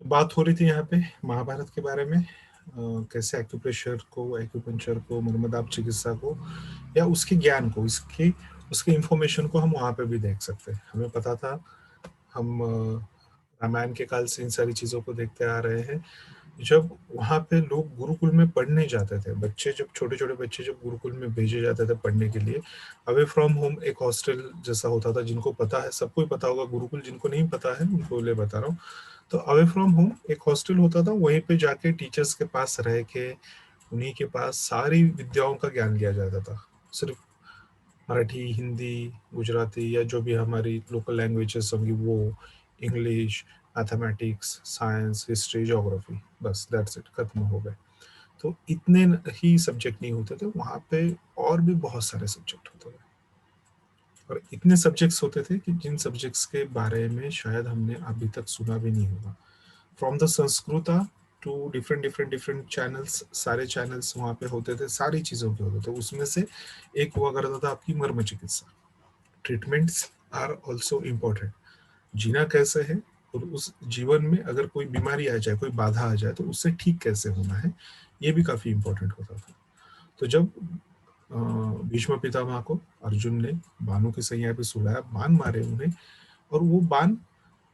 बात हो रही थी यहाँ पे महाभारत के बारे में, कैसे एक्यूप्रेशर को मर्मदाप चिकित्सा को या उसके ज्ञान को, इसके उसके इंफॉर्मेशन को हम वहाँ पे भी देख सकते हैं। हमें पता था, हम रामायण के काल से इन सारी चीज़ों को देखते आ रहे हैं। जब वहाँ पे लोग गुरुकुल में पढ़ने जाते थे, बच्चे जब छोटे-छोटे बच्चे जब गुरुकुल में भेजे जाते थे पढ़ने के लिए, अवे फ्रॉम होम एक हॉस्टल जैसा होता था। जिनको पता है, सबको ही पता होगा गुरुकुल, जिनको नहीं पता है उनको लिए बता रहा हूँ। तो अवे फ्रॉम होम एक हॉस्टल होता था, वहीं पे जाके टीचर्स के पास रह के उन्हीं के पास सारी विद्याओं का ज्ञान लिया जाता था। सिर्फ मराठी, हिंदी, गुजराती या जो भी हमारी लोकल लैंग्वेजेस होंगी वो, English, mathematics, science, history, geography, बस दैट्स इट, खत्म हो गए। तो इतने ही सब्जेक्ट नहीं होते थे वहाँ पे, और भी बहुत सारे सब्जेक्ट होते थे। और इतने सब्जेक्ट्स होते थे कि जिन सब्जेक्ट्स के बारे में शायद हमने अभी तक सुना भी नहीं होगा। From the Sanskrit to different different different channels, सारे चैनल्स वहाँ पे होते थे, सारी चीज़ों के होते थे। उसमें से एक हुआ करता था आपकी मर्म चिकित्सा। Treatments are also important. जीना कैसे है, और उस जीवन में अगर कोई बीमारी आ जाए, कोई बाधा आ जाए, तो उससे ठीक कैसे होना है, ये भी काफ़ी इम्पोर्टेंट होता था। तो जब भीष्म पितामह को अर्जुन ने बाणों की सैया पे सुलाया, बाण मारे उन्हें, और वो बाण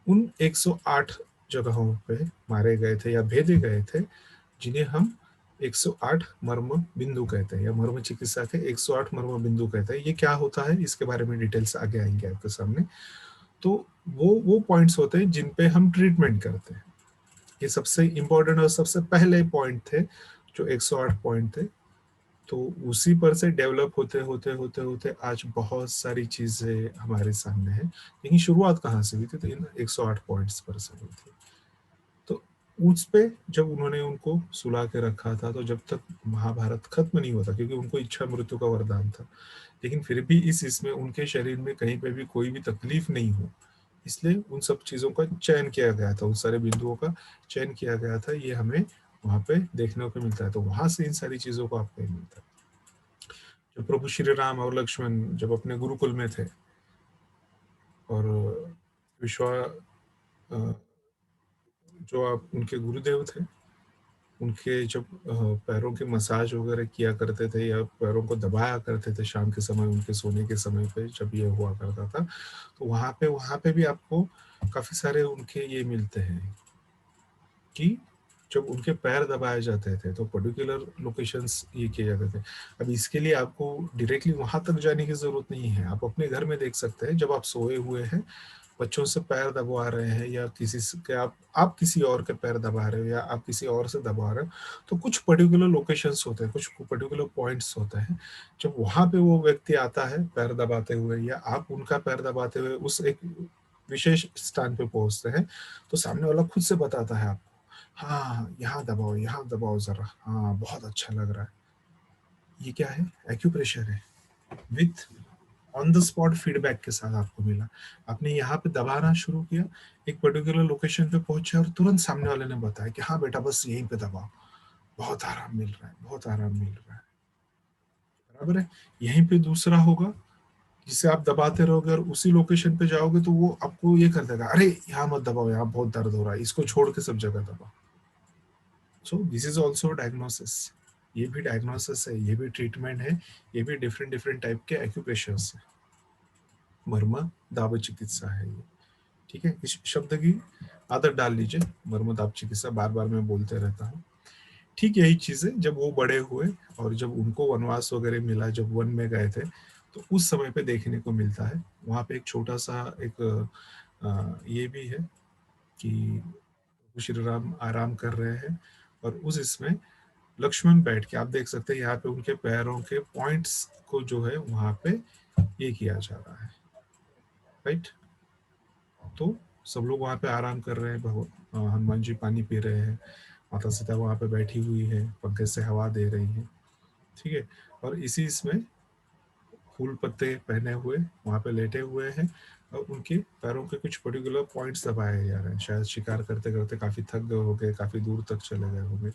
उन 108 जगहों पे मारे गए थे या भेजे गए थे, जिन्हें हम 108 मर्म बिंदु कहते हैं, या मर्म चिकित्सा के 108 मर्म बिंदु कहते हैं। ये क्या होता है, इसके बारे में डिटेल्स आगे आएंगे आपके सामने। तो वो पॉइंट्स होते हैं जिन पे हम ट्रीटमेंट करते हैं। ये सबसे इम्पोर्टेंट और सबसे पहले पॉइंट थे, जो 108 पॉइंट थे। तो उसी पर से डेवलप होते होते होते होते आज बहुत सारी चीजें हमारे सामने है। लेकिन शुरुआत कहाँ से हुई थी, तो इन 108 पॉइंट्स पर से हुई थी। तो उस पे जब उन्होंने उनको सुला के रखा था, तो जब तक महाभारत खत्म नहीं होता, क्योंकि उनको इच्छा मृत्यु का वरदान था, लेकिन फिर भी इस इसमें उनके शरीर में कहीं पे भी कोई भी तकलीफ नहीं हो, इसलिए उन सब चीज़ों का चयन किया गया था, उन सारे बिंदुओं का चयन किया गया था। ये हमें वहाँ पे देखने को मिलता है। तो वहां से इन सारी चीज़ों को आपको मिलता है। जब प्रभु श्री राम और लक्ष्मण जब अपने गुरुकुल में थे, और विश्वा जो आप उनके गुरुदेव थे, उनके जब पैरों के मसाज वगैरह किया करते थे या पैरों को दबाया करते थे शाम के समय, उनके सोने के समय पे जब ये हुआ करता था, तो वहाँ पे भी आपको काफी सारे उनके ये मिलते हैं कि जब उनके पैर दबाए जाते थे तो पर्टिकुलर लोकेशंस ये किए जाते थे। अब इसके लिए आपको डायरेक्टली वहां तक जाने की जरूरत नहीं है, आप अपने घर में देख सकते हैं। जब आप सोए हुए हैं, बच्चों से पैर दबा रहे हैं, या किसी से के आप किसी और के पैर दबा रहे हो, या आप किसी और से दबा रहे हो, तो कुछ पर्टिकुलर लोकेशंस होते हैं, कुछ पर्टिकुलर पॉइंट्स होते हैं। जब वहां पे वो व्यक्ति आता है पैर दबाते हुए, या आप उनका पैर दबाते हुए उस एक विशेष स्थान पे पहुंचते हैं, तो सामने वाला खुद से बताता है आपको, हाँ यहाँ दबाओ जरा, हाँ बहुत अच्छा लग रहा है। ये क्या है, एक्यूप्रेशर है, with on the spot feedback के साथ आपको मिला। आपने यहाँ पे दबाना शुरू किया, एक पर्टिकुलर लोकेशन पे पहुंचे, और तुरंत सामने वाले ने बताया कि हाँ बेटा बस यहीं पे दबाओ, बहुत आराम मिल रहा है, बहुत आराम मिल रहा है। बराबर है। यहीं पे दूसरा होगा, जिसे आप दबाते रहोगे और उसी लोकेशन पे जाओगे, तो वो आपको ये कर देगा, अरे यहाँ मत दबाओ, यहाँ बहुत दर्द हो रहा है, इसको छोड़ के सब जगह दबाओ। So this is also diagnosis. ये भी डायग्नोसिस है, ये भी ट्रीटमेंट है, ये भी डिफरेंट डिफरेंट टाइप के एक्यूप्रेशर्स है। मर्म दाव चिकित्सा है ये। ठीक है, इस शब्द की आदत डाल लीजिए, मर्म दाव चिकित्सा बार बार मैं बोलते रहता हूँ। ठीक यही चीज है, जब वो बड़े हुए और जब उनको वनवास वगैरह मिला, जब वन में गए थे, तो उस समय पे देखने को मिलता है। वहां पे एक छोटा सा एक ये भी है कि श्री राम आराम कर रहे हैं, और उस इसमें लक्ष्मण बैठ के, आप देख सकते हैं यहाँ पे उनके पैरों के पॉइंट्स को जो है वहां पे ये किया जा रहा है। राइट। तो सब लोग वहां पे आराम कर रहे हैं, हनुमान जी पानी पी रहे हैं, माता सीता वहां पे बैठी हुई है, पंखे से हवा दे रही है। ठीक है। और इसी इसमें फूल पत्ते पहने हुए वहां पे लेटे हुए हैं, और उनके पैरों के कुछ पर्टिकुलर पॉइंट्स दबाए जा रहे हैं। शायद शिकार करते करते काफी थक गए होंगे, काफी दूर तक चले गए होंगे।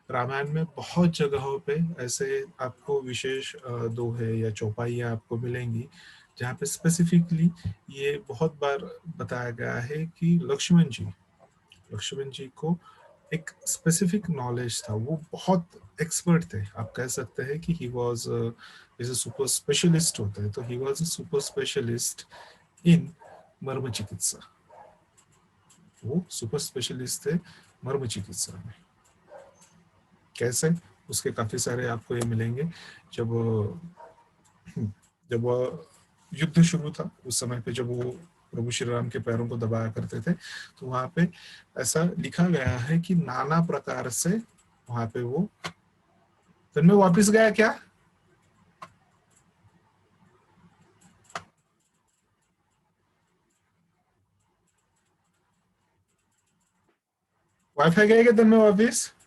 रामायण में बहुत जगहों पे ऐसे आपको विशेष दोहे या चौपाइयाँ आपको मिलेंगी, जहाँ पे स्पेसिफिकली ये बहुत बार बताया गया है कि लक्ष्मण जी लक्ष्मण जी को एक स्पेसिफिक नॉलेज था, वो बहुत एक्सपर्ट थे। आप कह सकते हैं कि ही वाज जैसे सुपर स्पेशलिस्ट होता है, तो he was a super specialist in मर्म चिकित्सा। वो सुपर स्पेशलिस्ट थे मर्म चिकित्सा में। कैसे? उसके काफी सारे आपको ये मिलेंगे। जब जब वो युद्ध शुरू था उस समय पे, जब वो प्रभु श्री राम के पैरों को दबाया करते थे, तो वहां पे ऐसा लिखा गया है कि नाना प्रकार से वहां पे वो दिन में वापिस गया क्या? वाईफाई गया क्या दिन में वापिस?